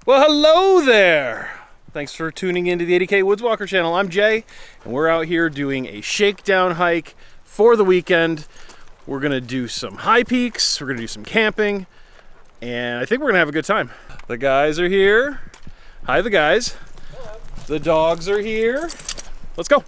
Well, hello there. Thanks for tuning into the 80K Woodswalker channel. I'm Jay, and we're out here doing a shakedown hike for the weekend. We're gonna do some high peaks, we're gonna do some camping, and I think we're gonna have a good time. The guys are here. Hi, the guys. Hello. The dogs are here. Let's go.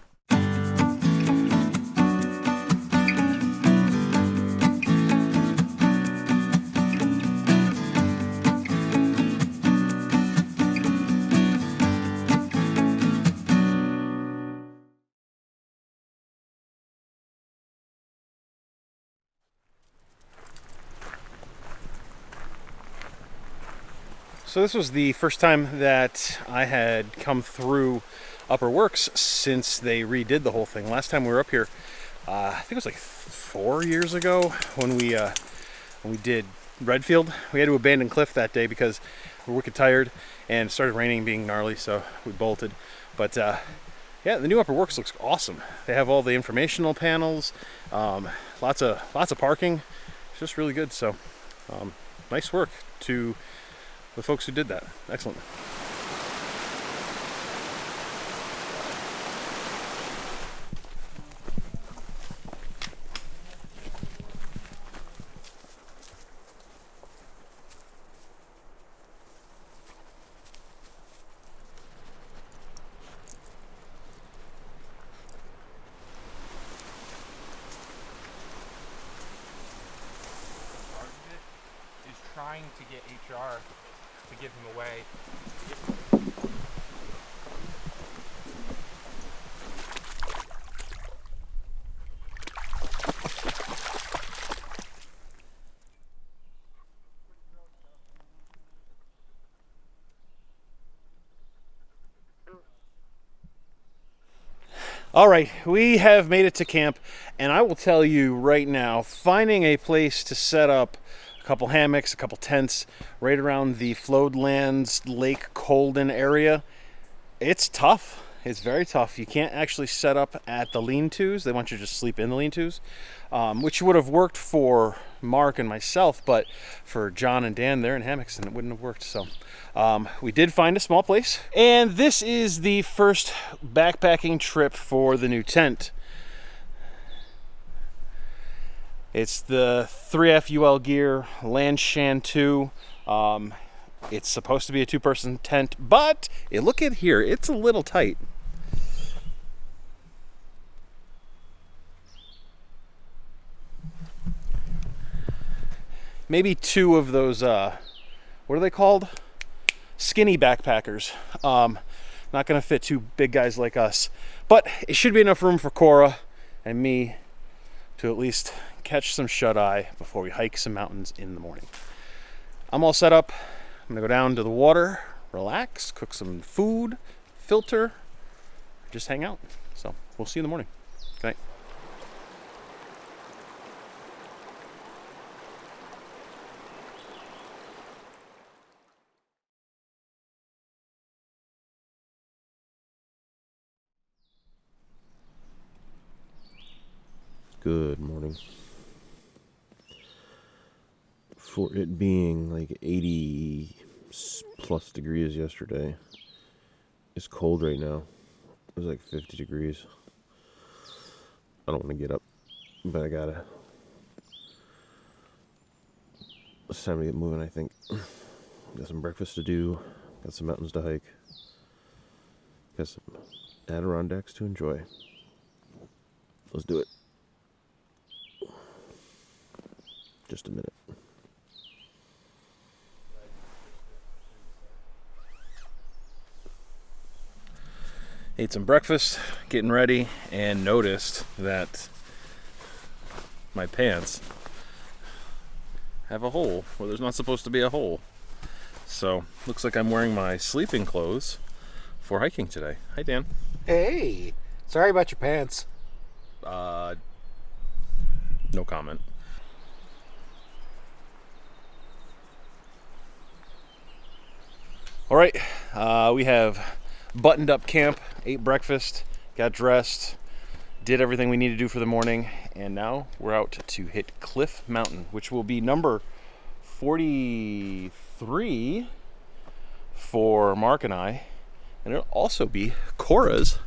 So this was the first time that I had come through Upper Works since they redid the whole thing. Last time we were up here, I think it was like 4 years ago when we did Redfield. We had to abandon Cliff that day because we were wicked tired and it started raining, being gnarly, so we bolted. But yeah, the new Upper Works looks awesome. They have all the informational panels, lots of parking. It's just really good. So nice work to the folks who did that. Excellent. Is trying to get HR to give him away. All right, we have made it to camp, and I will tell you right now, finding a place to set up a couple hammocks, a couple tents right around the Floodlands Lake Colden area, it's tough. It's very tough. You can't actually set up at the lean-tos. They want you to just sleep in the lean-tos, which would have worked for Mark and myself, but for John and Dan, they're in hammocks and it wouldn't have worked. So we did find a small place, and this is the first backpacking trip for the new tent. It's the 3F UL Gear Lanshan 2. It's supposed to be a two-person tent, but look at here, it's a little tight. Maybe two of those, what are they called? Skinny backpackers. Not gonna fit two big guys like us, but it should be enough room for Korra and me to at least catch some shut-eye before we hike some mountains in the morning. I'm all set up. I'm gonna go down to the water, relax, cook some food, filter, just hang out. So we'll see you in the morning. Good night. Good morning. For it being like 80 plus degrees yesterday, it's cold right now. It was like 50 degrees. I don't want to get up, but I gotta. It's time to get moving, I think. Got some breakfast to do, got some mountains to hike, got some Adirondacks to enjoy. Let's do it. Just a minute. Ate some breakfast, getting ready, and noticed that my pants have a hole where there's not supposed to be a hole. So, looks like I'm wearing my sleeping clothes for hiking today. Hi, Dan. Hey, sorry about your pants. No comment. All right, we have buttoned up camp, ate breakfast, got dressed, did everything we need to do for the morning, and now we're out to hit Cliff Mountain, which will be number 43 for Mark and I, and it'll also be Korra's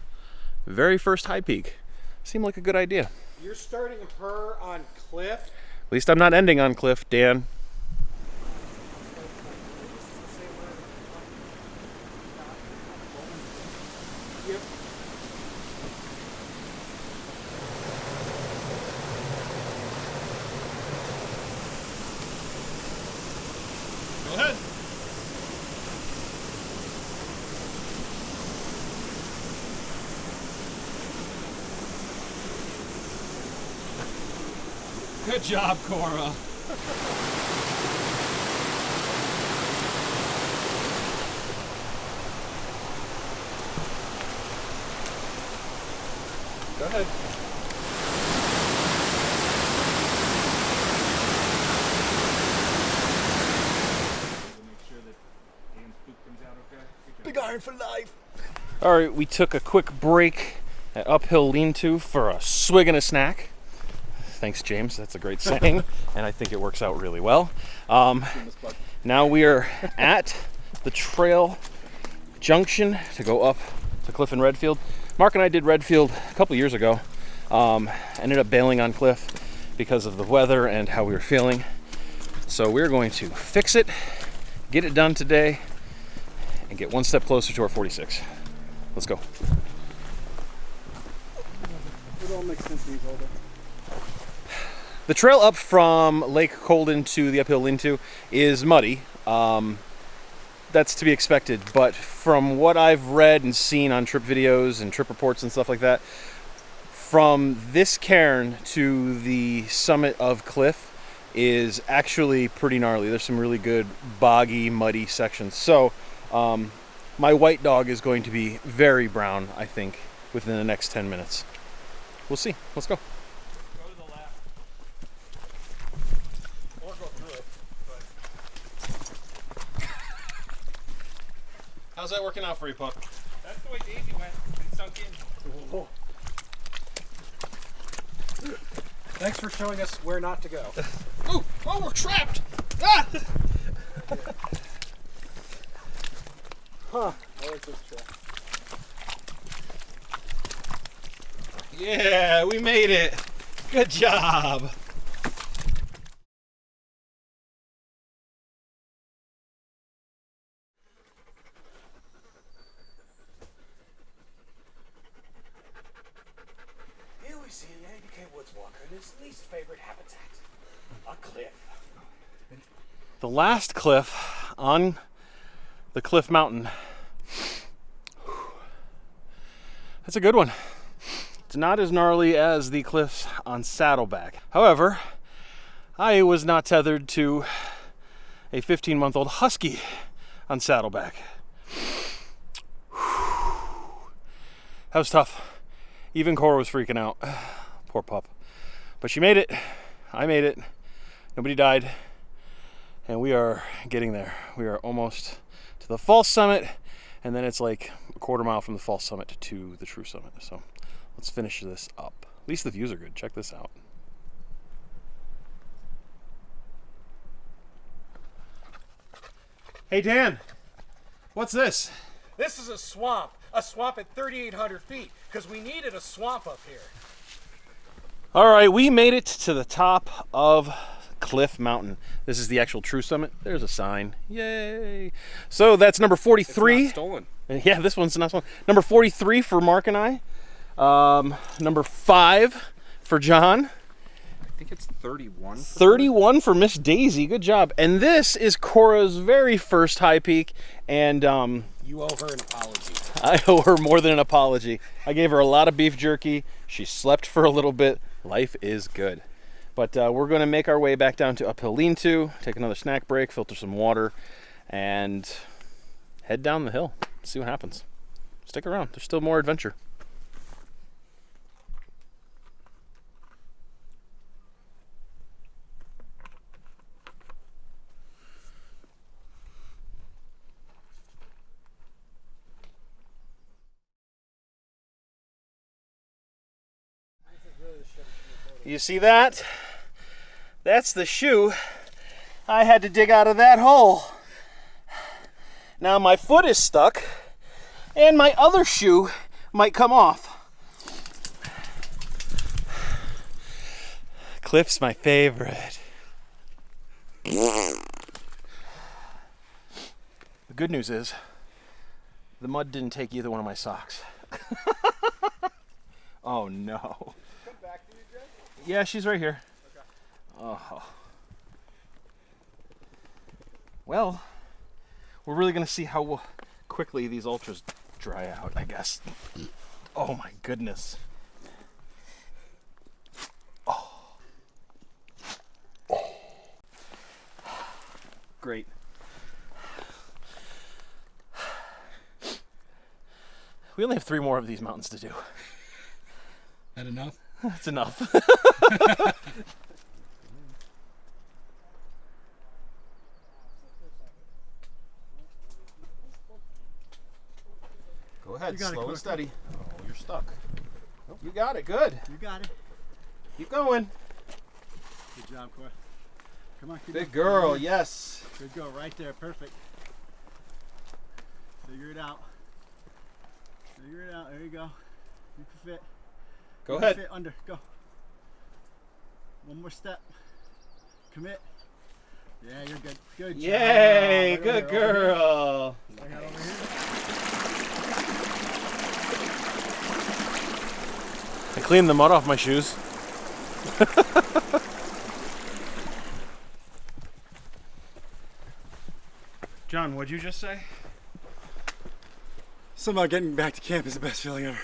very first high peak. Seemed like a good idea. You're starting her on Cliff. At least I'm not ending on Cliff, Dan. Yep. Go ahead. Good job, Korra. Go ahead. Big iron for life. All right, we took a quick break at Uphill Lean-To for a swig and a snack. Thanks, James. That's a great saying, and I think it works out really well. Now we are at the trail junction to go up to Cliff and Redfield. Mark and I did Redfield a couple years ago. Ended up bailing on Cliff because of the weather and how we were feeling. So we're going to fix it, get it done today, and get one step closer to our 46. Let's go. It all makes sense when he's older. The trail up from Lake Colden to the Uphill Lean-To is muddy. That's to be expected, but from what I've read and seen on trip videos and trip reports and stuff like that, from this cairn to the summit of Cliff is actually pretty gnarly. There's some really good boggy, muddy sections. So my white dog is going to be very brown, I think, within the next 10 minutes. We'll see. Let's go. How's that working out for you, pup? That's the way Daisy went and sunk in. Thanks for showing us where not to go. Ooh, oh, we're trapped! Ah! Huh. I like this trail. Yeah, we made it. Good job. Here we see the ABK woodswalker in his least favorite habitat, a cliff. The last cliff on the Cliff Mountain. That's a good one. It's not as gnarly as the cliffs on Saddleback. However, I was not tethered to a 15-month-old husky on Saddleback. That was tough. Even Korra was freaking out. Poor pup. But she made it. I made it. Nobody died. And we are getting there. We are almost to the false summit, and then it's like a quarter mile from the false summit to the true summit. So let's finish this up. At least the views are good. Check this out. Hey Dan, what's this? This is a swamp at 3,800 feet, because we needed a swamp up here. All right, we made it to the top of Cliff Mountain. This is the actual true summit. There's a sign. Yay! So that's number 43. It's not stolen. Yeah, this one's not stolen. Number 43 for Mark and I. Number 5 for John. I think it's 31. 31 for Miss Daisy. Good job. And this is Korra's very first high peak. And You owe her an apology. I owe her more than an apology. I gave her a lot of beef jerky. She slept for a little bit. Life is good. But we're going to make our way back down to Uphill Lean-To, take another snack break, filter some water, and head down the hill. See what happens. Stick around. There's still more adventure. You see that? That's the shoe I had to dig out of that hole. Now my foot is stuck, and my other shoe might come off. Cliff's my favorite. The good news is, the mud didn't take either one of my socks. Oh no. Come back to you, Jen? Yeah, she's right here. Okay. Oh. Well, we're really gonna see how quickly these ultras dry out, I guess. Oh my goodness. Great. We only have 3 more of these mountains to do. That enough? That's enough. Go ahead, slow and steady. Oh, you're stuck. You got it, good. You got it. Keep going. Good job, Korra. Come on, keep Big going. girl, yes. Good go, right there, perfect. Figure it out. Figure it out, there you go. You can fit. Go You can ahead. Fit under, go. One more step. Commit. Yeah, you're good. Good job. Yay, Right good over here, girl. Right over here. I cleaned the mud off my shoes. John, what'd you just say? Somehow getting back to camp is the best feeling ever.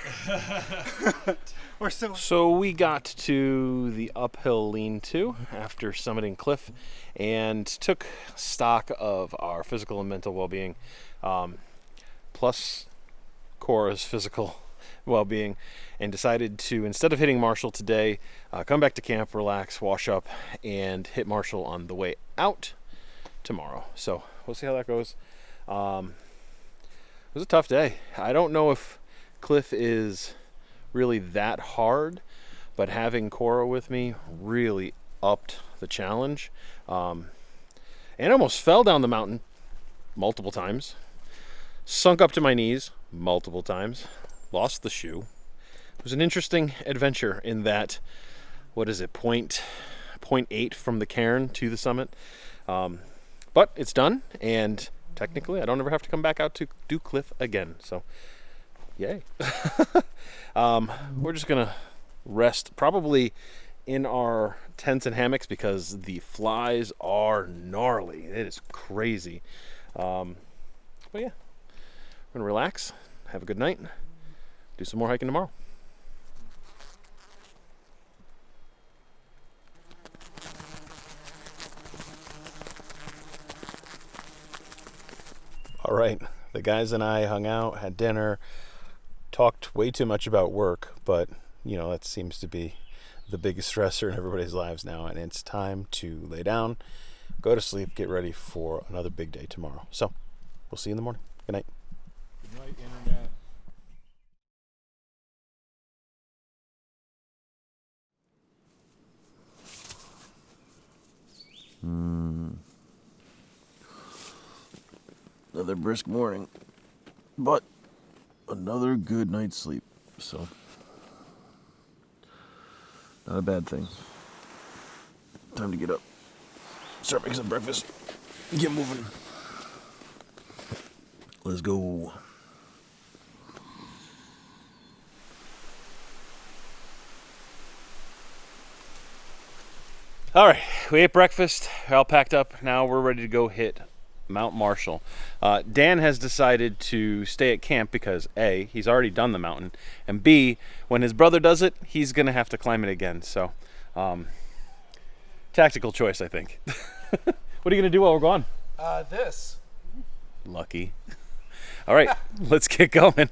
Or so. So we got to the uphill lean-to after summiting Cliff and took stock of our physical and mental well-being, plus Korra's physical well-being, and decided to, instead of hitting Marshall today, come back to camp, relax, wash up, and hit Marshall on the way out tomorrow. So we'll see how that goes. It was a tough day. I don't know if Cliff is really that hard, but having Korra with me really upped the challenge. And I almost fell down the mountain multiple times, sunk up to my knees multiple times, lost the shoe. It was an interesting adventure in that, what is it, 0.8 from the cairn to the summit. But it's done, and technically I don't ever have to come back out to do Cliff again, so yay. We're just gonna rest probably in our tents and hammocks because the flies are gnarly. It is crazy. But yeah, we're gonna relax, have a good night, do some more hiking tomorrow. All right, the guys and I hung out, had dinner, talked way too much about work, but you know, that seems to be the biggest stressor in everybody's lives now, and it's time to lay down, go to sleep, get ready for another big day tomorrow. So we'll see you in the morning. Good night. Good night, Internet. Another brisk morning, but another good night's sleep, so not a bad thing. Time to get up, start making some breakfast, get moving. Let's go. All right, we ate breakfast, all packed up. Now we're ready to go hit Mount Marshall. Dan has decided to stay at camp because A, he's already done the mountain, and B, when his brother does it, he's gonna have to climb it again. So, tactical choice, I think. What are you gonna do while we're gone? This. Lucky. All right, let's get going.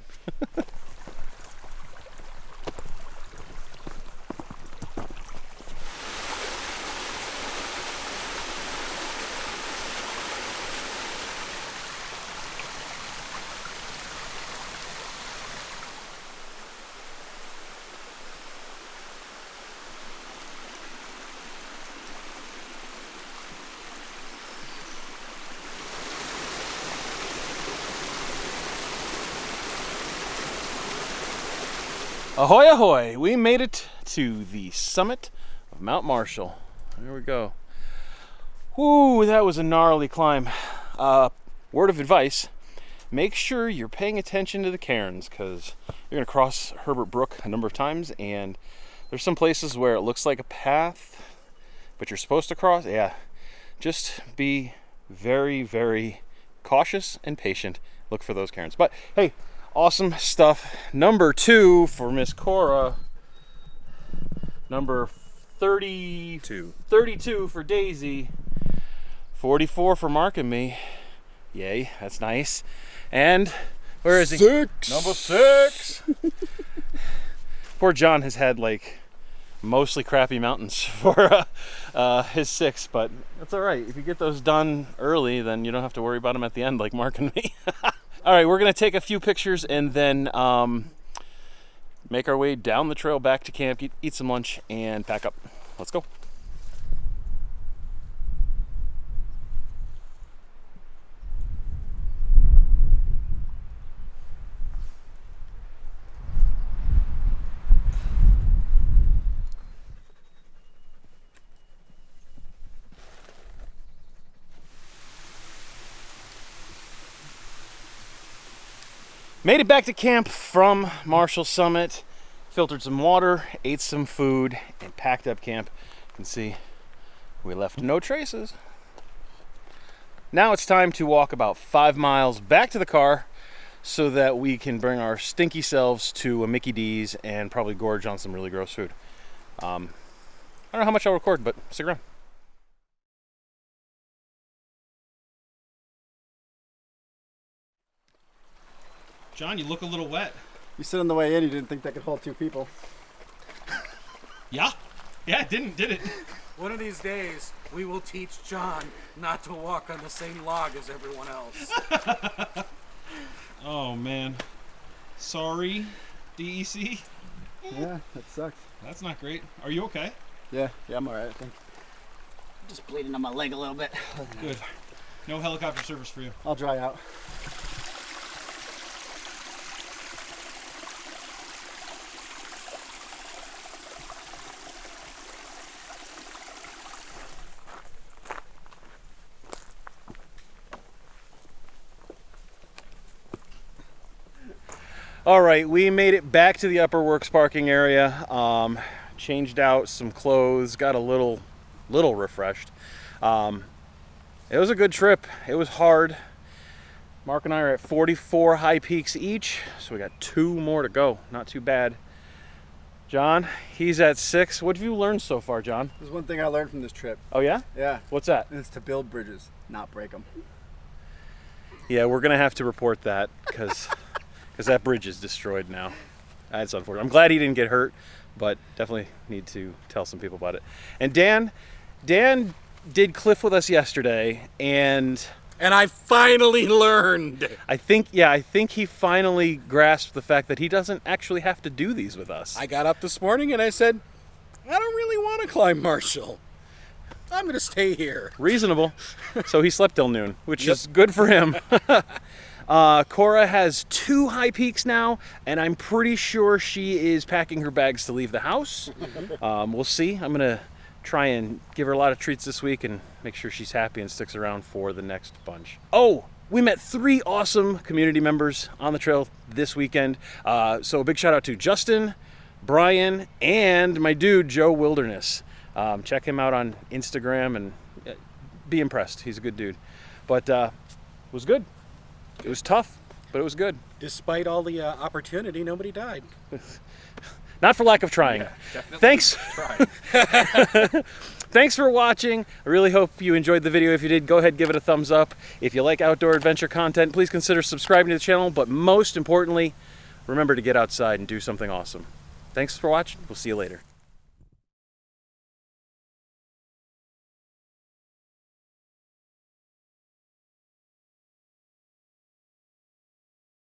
Ahoy, ahoy! We made it to the summit of Mount Marshall. There we go. Woo, that was a gnarly climb. Word of advice, make sure you're paying attention to the cairns, because you're going to cross Herbert Brook a number of times, and there's some places where it looks like a path, but you're supposed to cross. Yeah, just be very, very cautious and patient. Look for those cairns. But hey, awesome stuff. Number 2 for Miss Korra. Number 32 for Daisy. 44 for Mark and me. Yay, that's nice. And where is he? 6. Number 6. Poor John has had like mostly crappy mountains for his 6, but that's all right. If you get those done early, then you don't have to worry about them at the end like Mark and me. All right, we're gonna take a few pictures and then make our way down the trail back to camp, eat some lunch, and pack up. Let's go. Made it back to camp from Marshall Summit, filtered some water, ate some food, and packed up camp. You can see we left no traces. Now it's time to walk about 5 miles back to the car so that we can bring our stinky selves to a Mickey D's and probably gorge on some really gross food. I don't know how much I'll record, but stick around. John, you look a little wet. You said on the way in you didn't think that could hold 2 people. Yeah? Yeah, it didn't, did it? One of these days, we will teach John not to walk on the same log as everyone else. Oh, man. Sorry, DEC. Yeah, that sucks. That's not great. Are you okay? Yeah, I'm alright, I think. Just bleeding on my leg a little bit. Good. No helicopter service for you. I'll dry out. All right, we made it back to the Upper Works parking area. Changed out some clothes, got a little refreshed. It was a good trip. It was hard. Mark and I are at 44 high peaks each, so we got 2 more to go. Not too bad. John, he's at 6. What have you learned so far, John? There's one thing I learned from this trip. Oh yeah? Yeah. What's that? And it's to build bridges, not break them. Yeah, we're gonna have to report that because that bridge is destroyed now. That's unfortunate. I'm glad he didn't get hurt, but definitely need to tell some people about it. And Dan did cliff with us yesterday, and I finally learned. I think he finally grasped the fact that he doesn't actually have to do these with us. I got up this morning and I said, I don't really want to climb Marshall. I'm going to stay here. Reasonable. So he slept till noon, which is good for him. Korra has 2 high peaks now, and I'm pretty sure she is packing her bags to leave the house. We'll see. I'm going to try and give her a lot of treats this week and make sure she's happy and sticks around for the next bunch. Oh, we met 3 awesome community members on the trail this weekend. So a big shout out to Justin, Brian, and my dude, Joe Wilderness. Check him out on Instagram and be impressed. He's a good dude. But it was good. It was tough, but it was good. Despite all the opportunity, nobody died. Not for lack of trying. Yeah, Thanks. Try. Thanks for watching. I really hope you enjoyed the video. If you did, go ahead, give it a thumbs up. If you like outdoor adventure content, please consider subscribing to the channel. But most importantly, remember to get outside and do something awesome. Thanks for watching. We'll see you later.